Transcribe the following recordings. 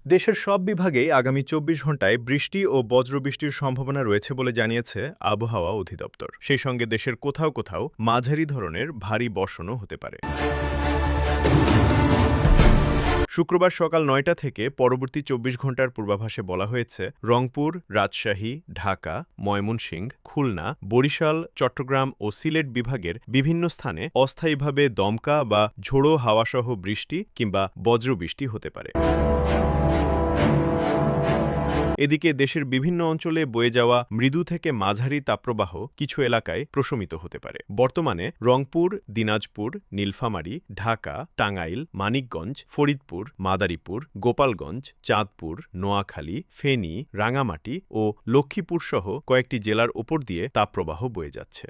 দেশের সব বিভাগেই আগামী ২৪ ঘন্টায় বৃষ্টি ও বজ্রবৃষ্টির সম্ভাবনা রয়েছে বলে জানিয়েছে আবহাওয়া অধিদপ্তর। সেই সঙ্গে দেশের কোথাও কোথাও মাঝারি ধরনের ভারী বর্ষণও হতে পারে। শুক্রবার সকাল ৯টা থেকে পরবর্তী ২৪ ঘন্টার পূর্বাভাসে বলা হয়েছে, রংপুর, রাজশাহী, ঢাকা, ময়মনসিংহ, খুলনা, বরিশাল, চট্টগ্রাম ও সিলেট বিভাগের বিভিন্ন স্থানে অস্থায়ীভাবে দমকা বা ঝোড়ো হাওয়াসহ বৃষ্টি কিংবা বজ্রবৃষ্টি হতে পারে। এদিকে দেশের বিভিন্ন অঞ্চলে বয়ে যাওয়া মৃদু থেকে মাঝারি তাপপ্রবাহ কিছু এলাকায় প্রশমিত হতে পারে। বর্তমানে রংপুর, দিনাজপুর, নীলফামারী, ঢাকা, টাঙ্গাইল, মানিকগঞ্জ, ফরিদপুর, মাদারীপুর, গোপালগঞ্জ, চাঁদপুর, নোয়াখালী, ফেনী, রাঙামাটি ও লক্ষ্মীপুরসহ কয়েকটি জেলার ওপর দিয়ে তাপপ্রবাহ বয়ে যাচ্ছে।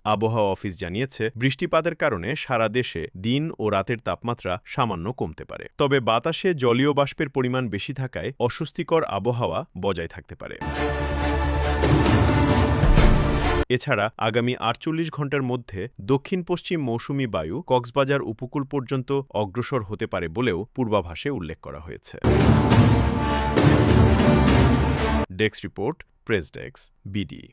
আবহাওয়া অফিস জানিয়েছে, বৃষ্টিপাতের কারণে সারা দেশে দিন ও রাতের তাপমাত্রা সামান্য কমতে পারে। তবে বাতাসে জলীয় বাষ্পের পরিমাণ বেশি থাকায় অস্বস্তিকর আবহাওয়া বজায় থাকতে পারে। এছাড়া আগামী ৪৮ ঘন্টার মধ্যে দক্ষিণ-পশ্চিম মৌসুমি বায়ু কক্সবাজার উপকূল পর্যন্ত অগ্রসর হতে পারে বলেও পূর্বাভাসে উল্লেখ করা হয়েছে। Desk report, press desk, BD.